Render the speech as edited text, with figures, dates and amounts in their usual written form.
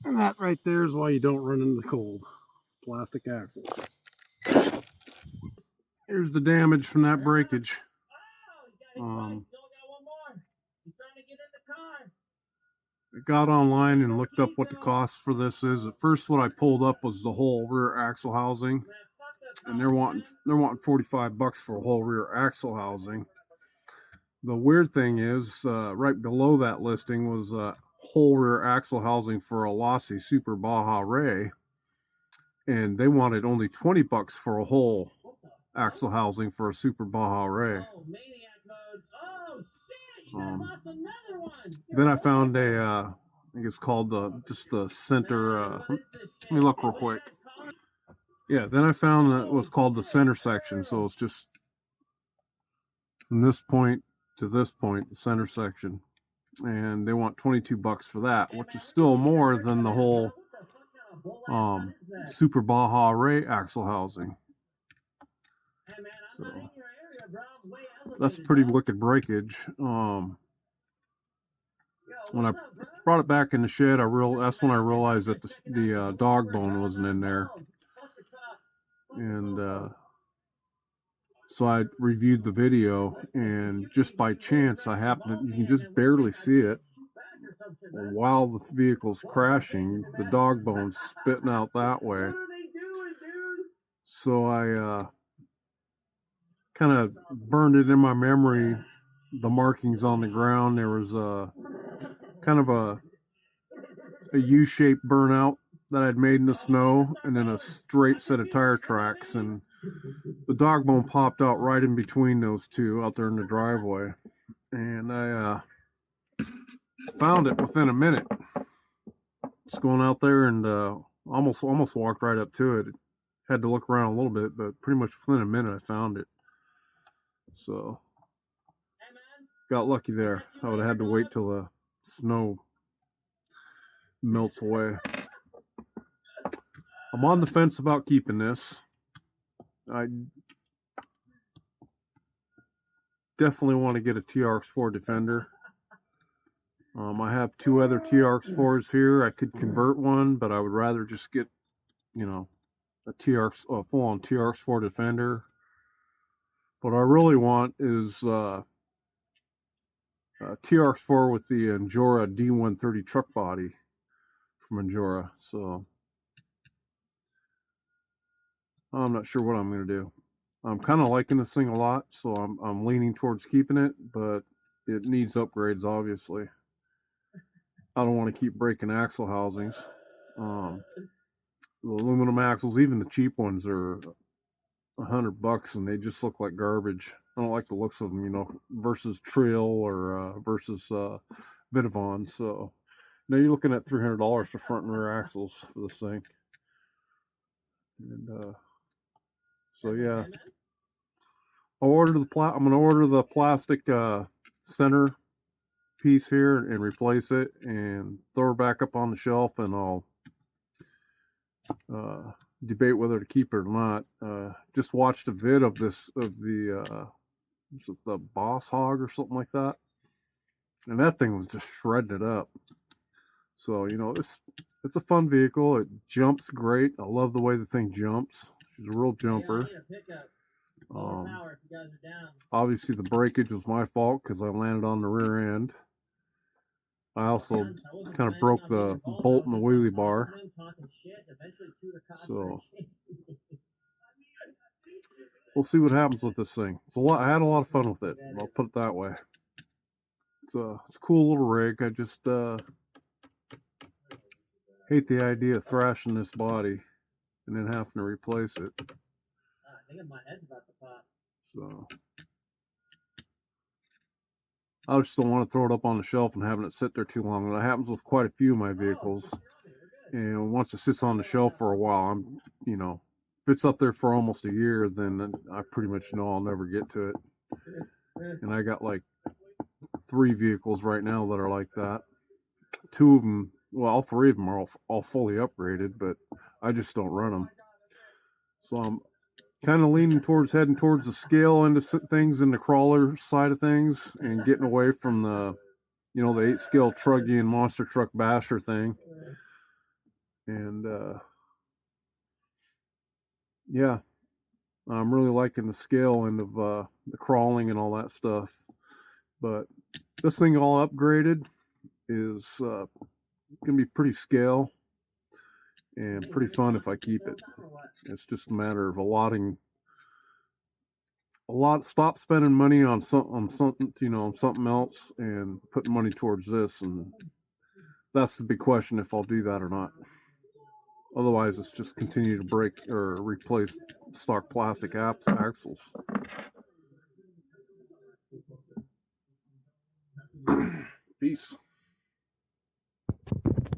And that right there is why you don't run into the cold. Plastic axles. Here's the damage from that breakage. I got online and looked up what the cost for this is. At first, what I pulled up was the whole rear axle housing, and they're wanting $45 for a whole rear axle housing. The weird thing is, right below that listing was a whole rear axle housing for a Losi Super Baja Ray, and they wanted only $20 for a whole axle housing for a Super Baja Ray. Then I found a, I think it's called just the center. Let me look real quick. Yeah, then I found that it was called the center section. So it's just from this point to this point, the center section, and they want $22 for that, which is still more than the whole Super Baja Ray axle housing. So that's a pretty wicked breakage. When I brought it back in the shed, that's when I realized that the dog bone wasn't in there, and so I reviewed the video, and just by chance, you can just barely see it. While the vehicle's crashing, the dog bone's spitting out that way. So I kind of burned it in my memory, the markings on the ground. There was kind of a U-shaped burnout that I'd made in the snow, and then a straight set of tire tracks, and the dog bone popped out right in between those two out there in the driveway, and I found it within a minute. Just going out there and almost walked right up to it. Had to look around a little bit, but pretty much within a minute I found it. So got lucky there. I would have had to wait till the snow melts away. I'm on the fence about keeping this. I definitely want to get a TRX4 Defender. I have two other TRX4s here. I could convert one, but I would rather just get, a full-on TRX4 Defender. What I really want is a TRX4 with the Endura D130 truck body from Endura. So I'm not sure what I'm going to do. I'm kind of liking this thing a lot, so I'm leaning towards keeping it, but it needs upgrades, obviously. I don't want to keep breaking axle housings. The aluminum axles, even the cheap ones, are $100, and they just look like garbage. I don't like the looks of them, versus Trill or versus Vitavon. So now you're looking at $300 for front and rear axles for this thing. And so yeah, I'm going to order the plastic center piece here and replace it and throw it back up on the shelf, and I'll debate whether to keep it or not. Just watched a vid of the Boss Hog or something like that, and that thing was just shredding it up. So it's a fun vehicle. It jumps great. I love the way the thing jumps. She's a real jumper. Obviously the breakage was my fault because I landed on the rear end. I also kind of broke the bolt in the wheelie bar. So we'll see what happens with this thing. I had a lot of fun with it. I'll put it that way. It's a cool little rig. I just hate the idea of thrashing this body and then having to replace it. So I just don't want to throw it up on the shelf and having it sit there too long. That happens with quite a few of my vehicles. And once it sits on the shelf for a while, if it's up there for almost a year, then I pretty much know I'll never get to it. And I got like 3 vehicles right now that are like that. 2 of them well, all three of them are all fully upgraded, but I just don't run them. So I'm kind of leaning towards heading towards the scale into things in the crawler side of things and getting away from the, the 8 scale truggy and monster truck basher thing. And yeah, I'm really liking the scale end of the crawling and all that stuff. But this thing all upgraded is gonna be pretty scale and pretty fun if I keep it. It's just a matter of stop spending money on something on something else and putting money towards this, and that's the big question if I'll do that or not. Otherwise, it's just continue to break or replace stock plastic axles. Peace.